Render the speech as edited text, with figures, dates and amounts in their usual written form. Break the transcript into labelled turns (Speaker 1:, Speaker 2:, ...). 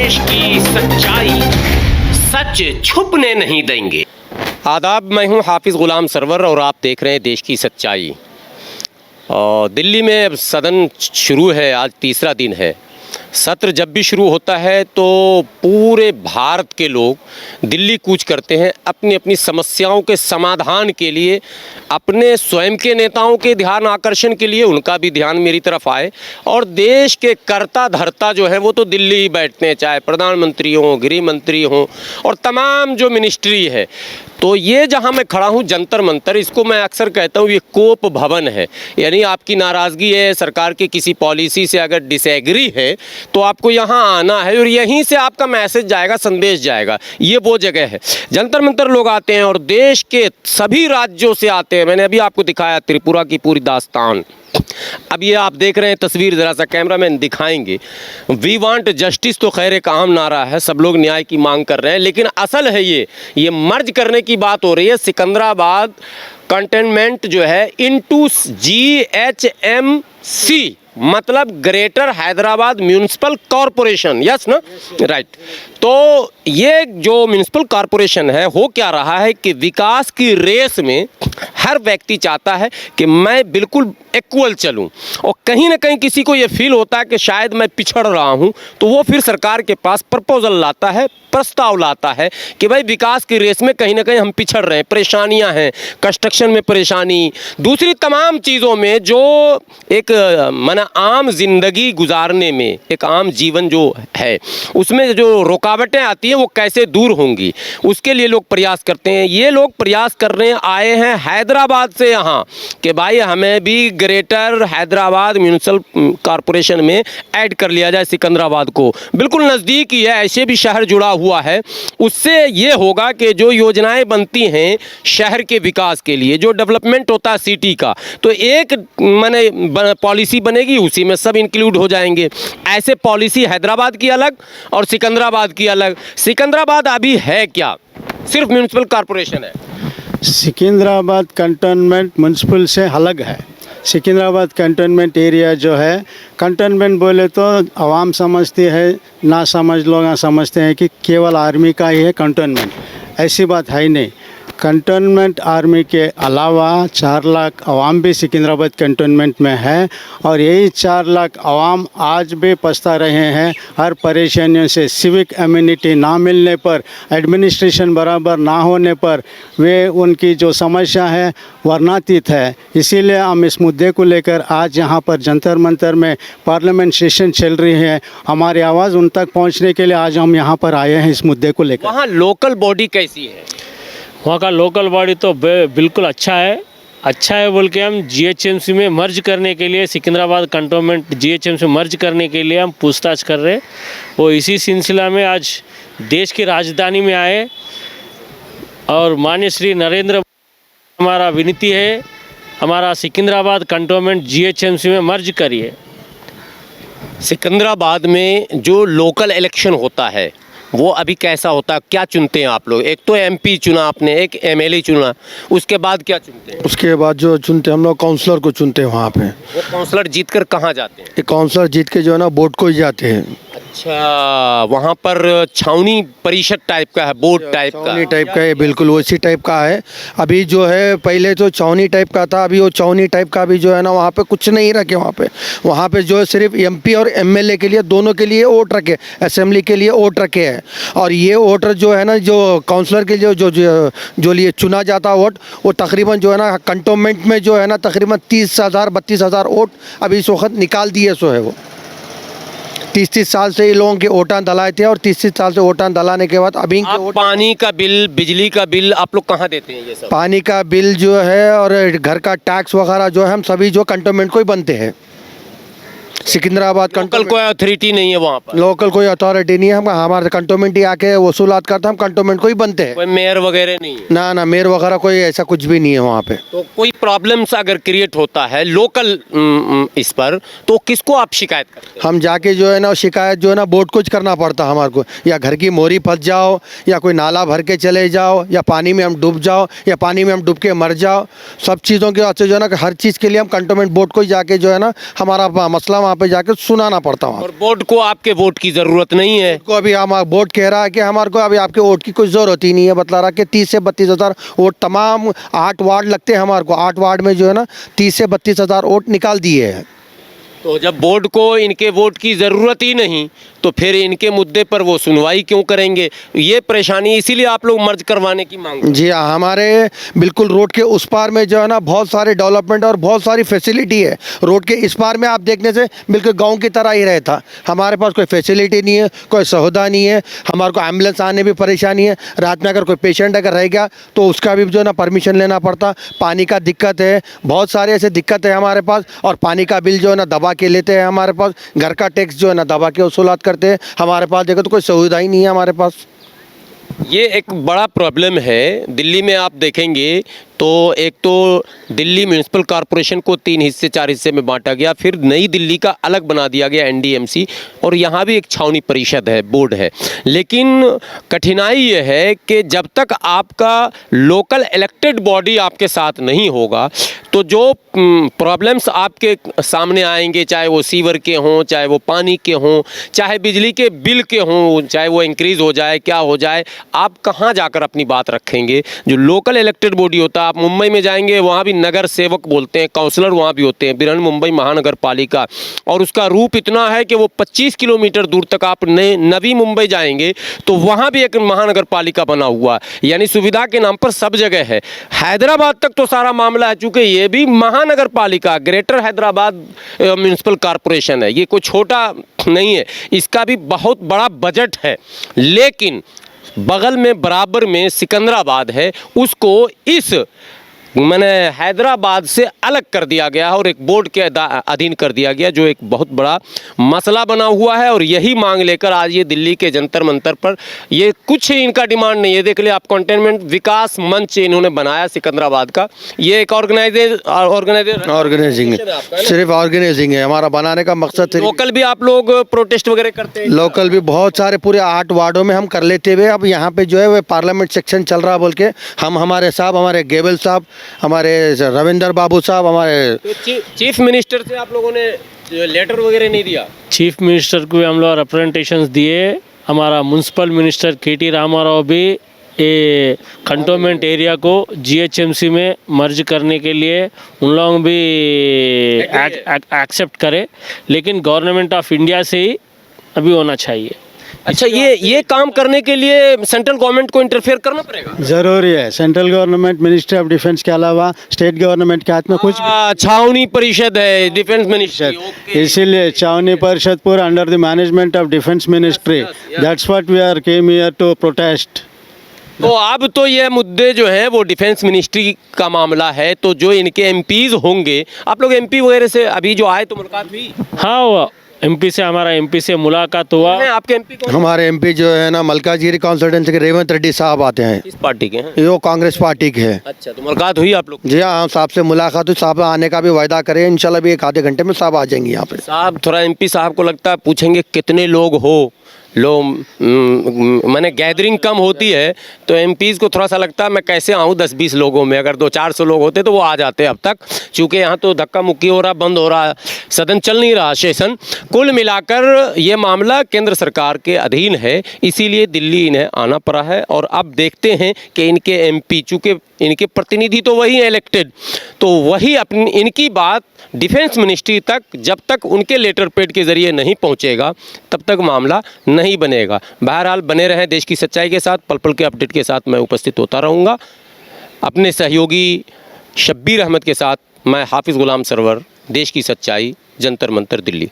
Speaker 1: देश की सच्चाई सच छुपने नहीं देंगे। आदाब, मैं हूं हाफिज़ ग़ुलाम सरवर और आप देख रहे हैं देश की सच्चाई। दिल्ली में अब सदन शुरू है, आज तीसरा दिन है। सत्र जब भी शुरू होता है तो पूरे भारत के लोग दिल्ली कूच करते हैं अपनी अपनी समस्याओं के समाधान के लिए, अपने स्वयं के नेताओं के ध्यान आकर्षण के लिए। उनका भी ध्यान मेरी तरफ आए और देश के कर्ता धर्ता जो है वो तो दिल्ली ही बैठते हैं, चाहे प्रधानमंत्री हों, गृह मंत्री हों और तमाम जो मिनिस्ट्री है। तो ये जहाँ मैं खड़ा हूँ जंतर मंतर, इसको मैं अक्सर कहता हूँ ये कोप भवन है। यानी आपकी नाराज़गी है सरकार की किसी पॉलिसी से, अगर डिसएग्री है तो आपको यहाँ आना है और यहीं से आपका मैसेज जाएगा, संदेश जाएगा। ये वो जगह है। जंतर मंतर लोग आते हैं और देश के सभी राज्यों से आते हैं। मैंने अभी आपको दिखाया त्रिपुरा की पूरी दास्तान। अब ये आप देख रहे हैं तस्वीर, ज़रा सा कैमरामैन दिखाएंगे। वी वांट जस्टिस तो खैर एक आम नारा है, सब लोग न्याय की मांग कर रहे हैं, लेकिन असल है ये मर्ज करने की बात हो रही है। सिकंदराबाद कंटेनमेंट जो है इनटू GHMC, मतलब greater Hyderabad municipal corporation. Yes ना, राइट। तो ये जो म्यूनिसिपल कॉरपोरेशन है, हो क्या रहा है कि विकास की रेस में हर व्यक्ति चाहता है कि मैं बिल्कुल इक्वल चलूं और कहीं ना कहीं किसी को ये फील होता है कि शायद मैं पिछड़ रहा हूं, तो वो फिर सरकार के पास प्रपोजल लाता है, प्रस्ताव लाता है कि भाई विकास की रेस में कहीं ना कहीं हम पिछड़ रहे हैं, परेशानियां हैं, कंस्ट्रक्शन में परेशानी, दूसरी तमाम चीज़ों में जो एक माना आम जिंदगी गुजारने में, एक आम जीवन जो है उसमें जो रुकावटें आती हैं वो कैसे दूर होंगी, उसके लिए लोग प्रयास करते हैं। ये लोग प्रयास कर रहे हैं, आए हैं हैदराबाद से यहाँ कि भाई हमें भी ग्रेटर हैदराबाद म्यूनिसिपल कॉरपोरेशन में ऐड कर लिया जाए सिकंदराबाद को। बिल्कुल नज़दीक ही है, ऐसे भी शहर जुड़ा हुआ है। उससे ये होगा कि जो योजनाएं बनती हैं शहर के विकास के लिए, जो डेवलपमेंट होता है सिटी का, तो एक माने पॉलिसी बनेगी, उसी में सब इंक्लूड हो जाएंगे। ऐसे पॉलिसी हैदराबाद की अलग और सिकंदराबाद की अलग। सिकंदराबाद अभी है क्या, सिर्फ म्यूनिसिपल कॉरपोरेशन है।
Speaker 2: सिकंदराबाद कंटोनमेंट म्यूनिसिपल से अलग है। सिकंदराबाद कंटोनमेंट एरिया जो है, कंटोनमेंट बोले तो आवाम समझती है, ना समझ लोग समझते हैं कि केवल आर्मी का ही है कंटोनमेंट। ऐसी बात है ही नहीं। कंटोनमेंट आर्मी के अलावा 4 लाख आवाम भी सिकंदराबाद कंटोनमेंट में है और यही 4 लाख आवाम आज भी पछता रहे हैं हर परेशानियों से। सिविक इम्यूनिटी ना मिलने पर, एडमिनिस्ट्रेशन बराबर ना होने पर वे उनकी जो समस्या है वर्णातीत है। इसीलिए हम इस मुद्दे को लेकर आज यहाँ पर जंतर मंतर में पार्लियामेंट सेशन चल रही है। हमारी आवाज़ उन तक पहुँचने के लिए आज हम यहाँ पर आए हैं इस मुद्दे को लेकर।
Speaker 1: वहाँ लोकल बॉडी कैसी है?
Speaker 3: वहाँ का लोकल बॉडी तो बिल्कुल अच्छा है बोल के हम GHMC में मर्ज करने के लिए, सिकंदराबाद कंटोनमेंट GHMC में मर्ज करने के लिए हम पूछताछ कर रहे हैं। वो इसी सिलसिला में आज देश की राजधानी में आए और माननीय श्री नरेंद्र हमारा विनती है, हमारा सिकंदराबाद कंटोनमेंट GHMC में मर्ज करिए।
Speaker 1: सिकंदराबाद में जो लोकल इलेक्शन होता है वो अभी कैसा होता है, क्या चुनते हैं आप लोग? एक तो MP चुना आपने, एक MLA चुना, उसके बाद क्या चुनते हैं?
Speaker 4: उसके बाद जो चुनते हैं हम लोग काउंसलर को चुनते हैं। वहाँ पे
Speaker 1: वो काउंसलर जीत कर कहाँ जाते हैं?
Speaker 4: काउंसलर जीत के जो है ना बोर्ड को ही जाते हैं।
Speaker 1: अच्छा, वहाँ पर छावनी परिषद टाइप का है, बोर्ड टाइप का?
Speaker 4: छावनी टाइप का है, बिल्कुल उसी टाइप का है। अभी जो है पहले तो छावनी टाइप का था, अभी वो छावनी टाइप का भी जो है ना वहाँ पे कुछ नहीं रखे। वहाँ पे जो है सिर्फ MP और MLA के लिए, दोनों के लिए वोट रखे, असेंबली के लिए वोट रखे हैं। और ये वोटर जो है ना, जो काउंसलर के लिए जो लिए चुना जाता वोट, वो तकरीबन जो है ना कंटोनमेंट में जो है ना तकरीबन 30,000-32,000 वोट अभी इस वक्त निकाल दिए। सो है वो 30 साल से ये लोगों के वोटान दलाए थे और 30 साल से वोटान दलाने के बाद अभी
Speaker 1: पानी का बिल, बिजली का बिल आप लोग कहाँ देते हैं? ये सब
Speaker 4: पानी का बिल जो है और घर का टैक्स वगैरह जो है हम सभी जो कंटोनमेंट को ही बनते हैं। सिकंदराबाद
Speaker 1: लोकल कोई अथॉरिटी नहीं है वहाँ पर?
Speaker 4: लोकल कोई अथॉरिटी नहीं है। हम हमारे कंटोनमेंट ही आके वसूलात करते हैं, हम कंटोनमेंट को ही बनते हैं।
Speaker 1: कोई मेयर वगैरह नहीं है?
Speaker 4: ना मेयर वगैरह कोई ऐसा कुछ भी नहीं है वहाँ पे।
Speaker 1: तो कोई प्रॉब्लम्स अगर क्रिएट होता है लोकल इस पर, तो किसको आप शिकायत करते हैं?
Speaker 4: हम जाके जो है ना शिकायत जो है ना बोर्ड कुछ करना पड़ता है हमारे को। या घर की मोरी फंस जाओ, या कोई नाला भर के चले जाओ, या पानी में हम डूब जाओ, या पानी में हम डूब के मर जाओ, सब चीज़ों के वास्ते जो है ना हर चीज़ के लिए हम कंटोनमेंट बोर्ड को ही जाके जो है ना हमारा मसला वहाँ वहाँ पे जाके सुनाना पड़ता वहाँ।
Speaker 1: और बोर्ड को आपके वोट की ज़रूरत नहीं है।
Speaker 4: को अभी हम बोर्ड कह रहा है कि हमारे को अभी आपके वोट की कोई ज़रूरत ही नहीं है, बतला रहा कि 30 से 32 हज़ार वोट तमाम 8 वार्ड लगते हैं हमारे को, 8 वार्ड में जो है ना 30 से 32 हज़ार वोट निकाल दिए हैं।
Speaker 1: तो जब बोर्ड को इनके वोट की ज़रूरत ही नहीं तो फिर इनके मुद्दे पर वो सुनवाई क्यों करेंगे? ये परेशानी, इसीलिए आप लोग मर्ज करवाने की मांग।
Speaker 4: जी हाँ, हमारे बिल्कुल रोड के उस पार में जो है ना बहुत सारे डेवलपमेंट और बहुत सारी फैसिलिटी है। रोड के इस पार में आप देखने से बिल्कुल गांव की तरह ही रहता। हमारे पास कोई फैसिलिटी नहीं है, कोई सुविधा नहीं है, हमारे को एम्बुलेंस आने भी परेशानी है। रात में अगर कोई पेशेंट अगर रह गया तो उसका भी जो है ना परमिशन लेना पड़ता। पानी का दिक्कत है, बहुत सारे ऐसे दिक्कत है हमारे पास। और पानी का बिल जो है ना दबा के लेते हैं हमारे पास, घर का टैक्स जो है ना दबा के वसूलात करते हैं। हमारे पास देखो तो कोई सुविधा ही नहीं है हमारे पास।
Speaker 1: ये एक बड़ा प्रॉब्लम है। दिल्ली में आप देखेंगे तो एक तो दिल्ली म्यूनिसिपल कॉरपोरेशन को 3 हिस्से 4 हिस्से में बांटा गया, फिर नई दिल्ली का अलग बना दिया गया एनडीएमसी, और यहाँ भी एक छावनी परिषद है, बोर्ड है। लेकिन कठिनाई ये है कि जब तक आपका लोकल इलेक्टेड बॉडी आपके साथ नहीं होगा तो जो प्रॉब्लम्स आपके सामने आएंगे, चाहे वो सीवर के हों, चाहे वो पानी के हों, चाहे बिजली के बिल के हों, चाहे वो इंक्रीज़ हो जाए, क्या हो जाए, आप कहाँ जाकर अपनी बात रखेंगे? जो लोकल इलेक्टेड बॉडी होता है, आप मुंबई में जाएंगे वहाँ भी नगर सेवक बोलते हैं, काउंसलर वहाँ भी होते हैं, बृहन्मुंबई महानगर पालिका, और उसका रूप इतना है कि वो 25 किलोमीटर दूर तक आप नवी मुंबई जाएंगे तो वहाँ भी एक महानगर पालिका बना हुआ है। यानी सुविधा के नाम पर सब जगह है। हैदराबाद तक तो सारा मामला है, चूँकि ये भी महानगर पालिका, ग्रेटर हैदराबाद म्यूनिसिपल कॉरपोरेशन है, ये कोई छोटा नहीं है, इसका भी बहुत बड़ा बजट है। लेकिन बगल में बराबर में सिकंदराबाद है, उसको इस मैंने हैदराबाद से अलग कर दिया गया है और एक बोर्ड के अधीन कर दिया गया, जो एक बहुत बड़ा मसला बना हुआ है। और यही मांग लेकर आज ये दिल्ली के जंतर मंतर पर, ये कुछ इनका डिमांड नहीं है, देख ले आप, कंटेनमेंट विकास मंच इन्होंने बनाया सिकंदराबाद का। ये एक ऑर्गेनाइजिंग
Speaker 4: सिर्फ ऑर्गेनाइजिंग है, हमारा बनाने का मकसद।
Speaker 1: लोकल भी आप लोग प्रोटेस्ट वगैरह करते हैं?
Speaker 4: लोकल भी बहुत सारे पूरे 8 वार्डों में हम कर लेते हुए, अब यहाँ पे जो है वो पार्लियामेंट सेक्शन चल रहा बोल के हम, हमारे साहब, हमारे गेबल साहब, हमारे रविंदर बाबू साहब, हमारे
Speaker 1: तो चीफ मिनिस्टर से आप लोगों ने लेटर वगैरह नहीं दिया?
Speaker 3: चीफ मिनिस्टर को हम लोग रिप्रेजेंटेशंस दिए। हमारा म्यूनसिपल मिनिस्टर के.टी. रामाराव भी ये कंटोनमेंट एरिया को जीएचएमसी में मर्ज करने के लिए उन लोग भी एक्सेप्ट करे, लेकिन गवर्नमेंट ऑफ इंडिया से ही अभी होना चाहिए।
Speaker 1: अच्छा, ये काम करने के लिए सेंट्रल गवर्नमेंट को इंटरफेयर करना पड़ेगा?
Speaker 2: ज़रूरी है। Central government, ministry of defence के अलावा स्टेट गवर्नमेंट के हाथ में कुछ
Speaker 1: छावनी परिषद है, डिफेंस मिनिस्ट्री,
Speaker 2: इसीलिए छावनी परिषद पूरा under the management of defence ministry. That's what we are came here to protest.
Speaker 1: तो अब तो ये मुद्दे जो है वो डिफेंस मिनिस्ट्री का मामला है, तो जो इनके एमपीज होंगे, आप लोग एमपी वगैरह से अभी जो आए तो मुलाकात हुई?
Speaker 3: हाँ, वो एमपी से, हमारा एमपी से मुलाकात हुआ।
Speaker 1: आपके एमपी कौन?
Speaker 4: हमारे एमपी जो है ना मल्काजीरी कॉन्स्टिट्यूंसी के रेवंत रेड्डी साहब आते हैं।
Speaker 1: किस पार्टी के हैं?
Speaker 4: वो कांग्रेस पार्टी के हैं।
Speaker 1: अच्छा, तो मुलाकात हुई आप लोग?
Speaker 4: जी हाँ, साहब से मुलाकात हुई, साहब आने का भी वायदा करे, इंशाल्लाह भी 1 आधे घंटे में साहब आ जाएंगे यहाँ पे।
Speaker 1: साहब थोड़ा एमपी साहब को लगता है पूछेंगे कितने लोग हो, मैंने गैदरिंग कम होती है तो एमपीज़ को थोड़ा सा लगता है मैं कैसे आऊँ 10-20 लोगों में। अगर 200-400 लोग होते तो वो आ जाते अब तक, चूँकि यहाँ तो धक्का मुक्की हो रहा, बंद हो रहा, सदन चल नहीं रहा सेशन। कुल मिलाकर ये मामला केंद्र सरकार के अधीन है, इसीलिए दिल्ली इन्हें आना पड़ा है। और अब देखते हैं कि इनके एमपी, चूँकि इनके प्रतिनिधि तो वही हैं इलेक्टेड, तो वही अपनी इनकी बात डिफेंस मिनिस्ट्री तक जब तक उनके लेटर पैड के ज़रिए नहीं पहुंचेगा तब तक मामला नहीं बनेगा। बहरहाल बने रहें देश की सच्चाई के साथ, पल पल के अपडेट के साथ मैं उपस्थित होता रहूँगा। अपने सहयोगी शब्बीर अहमद के साथ मैं हाफिज़ गुलाम सरवर, देश की सच्चाई, जंतर मंतर, दिल्ली।